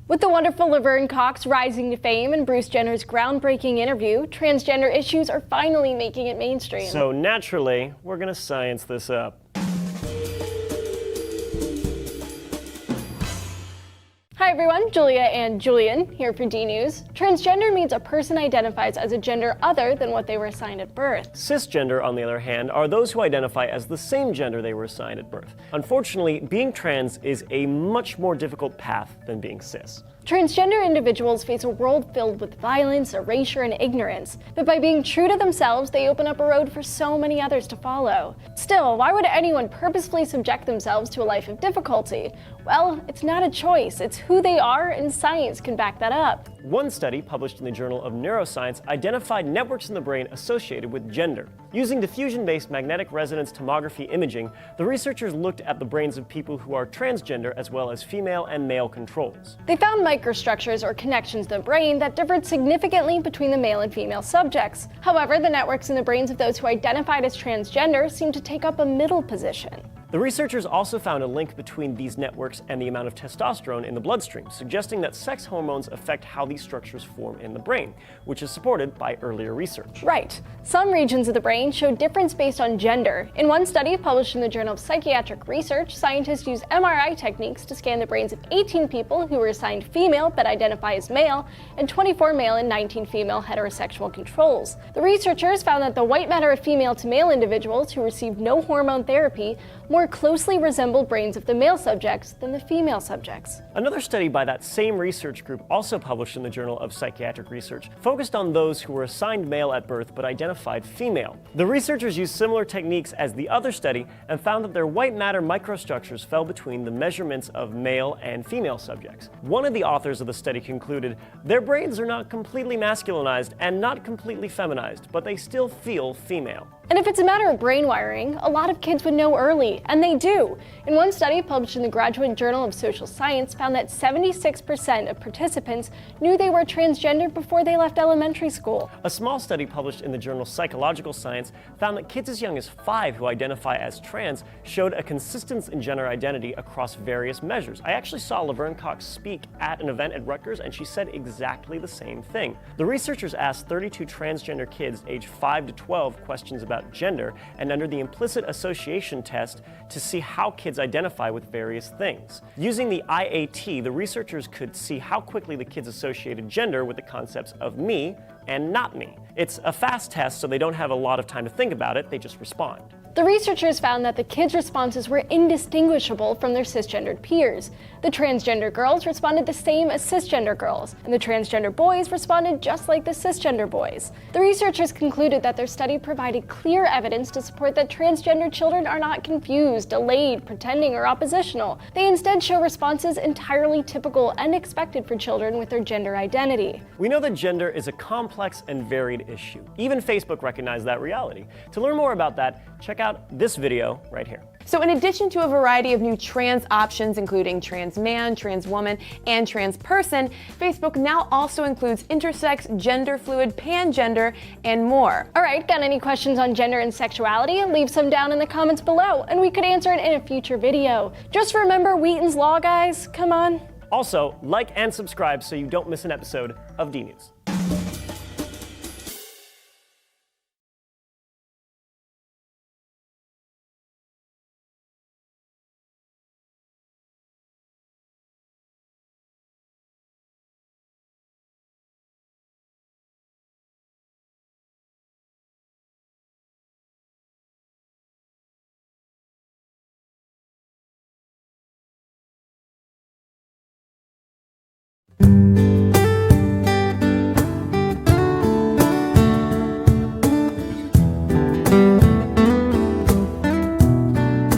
With the wonderful Laverne Cox rising to fame and Bruce Jenner's groundbreaking interview, transgender issues are finally making it mainstream. So naturally, we're gonna science this up. Hi everyone, Julia and Julian here for D-News. Transgender means a person identifies as a gender other than what they were assigned at birth. Cisgender, on the other hand, are those who identify as the same gender they were assigned at birth. Unfortunately, being trans is a much more difficult path than being cis. Transgender individuals face a world filled with violence, erasure, and ignorance, but by being true to themselves, they open up a road for so many others to follow. Still, why would anyone purposefully subject themselves to a life of difficulty? Well, it's not a choice, it's who they are, and science can back that up. One study, published in the Journal of Neuroscience, identified networks in the brain associated with gender. Using diffusion-based magnetic resonance tomography imaging, the researchers looked at the brains of people who are transgender as well as female and male controls. They found microstructures or connections in the brain that differed significantly between the male and female subjects. However, the networks in the brains of those who identified as transgender seemed to take up a middle position. The researchers also found a link between these networks and the amount of testosterone in the bloodstream, suggesting that sex hormones affect how these structures form in the brain, which is supported by earlier research. Right. Some regions of the brain show difference based on gender. In one study published in the Journal of Psychiatric Research, scientists used MRI techniques to scan the brains of 18 people who were assigned female but identify as male, and 24 male and 19 female heterosexual controls. The researchers found that the white matter of female to male individuals who received no hormone therapy more closely resembled brains of the male subjects than the female subjects. Another study by that same research group, also published in the Journal of Psychiatric Research, focused on those who were assigned male at birth but identified female. The researchers used similar techniques as the other study and found that their white matter microstructures fell between the measurements of male and female subjects. One of the authors of the study concluded, their brains are not completely masculinized and not completely feminized, but they still feel female. And if it's a matter of brain wiring, a lot of kids would know early, and they do. In one study published in the Graduate Journal of Social Science found that 76% of participants knew they were transgender before they left elementary school. A small study published in the journal Psychological Science found that kids as young as 5 who identify as trans showed a consistency in gender identity across various measures. I actually saw Laverne Cox speak at an event at Rutgers, and she said exactly the same thing. The researchers asked 32 transgender kids aged 5 to 12 questions about gender and under the implicit association test to see how kids identify with various things. Using the IAT, the researchers could see how quickly the kids associated gender with the concepts of me and not me. It's a fast test, so they don't have a lot of time to think about it, they just respond. The researchers found that the kids' responses were indistinguishable from their cisgendered peers. The transgender girls responded the same as cisgender girls, and the transgender boys responded just like the cisgender boys. The researchers concluded that their study provided clear evidence to support that transgender children are not confused, delayed, pretending, or oppositional. They instead show responses entirely typical and expected for children with their gender identity. We know that gender is a complex and varied issue. Even Facebook recognized that reality. To learn more about that, check out this video right here. So in addition to a variety of new trans options, including trans man, trans woman, and trans person, Facebook now also includes intersex, gender fluid, pangender, and more. All right, got any questions on gender and sexuality? Leave some down in the comments below, and we could answer it in a future video. Just remember Wheaton's Law, guys. Come on. Also, like and subscribe so you don't miss an episode of D-News.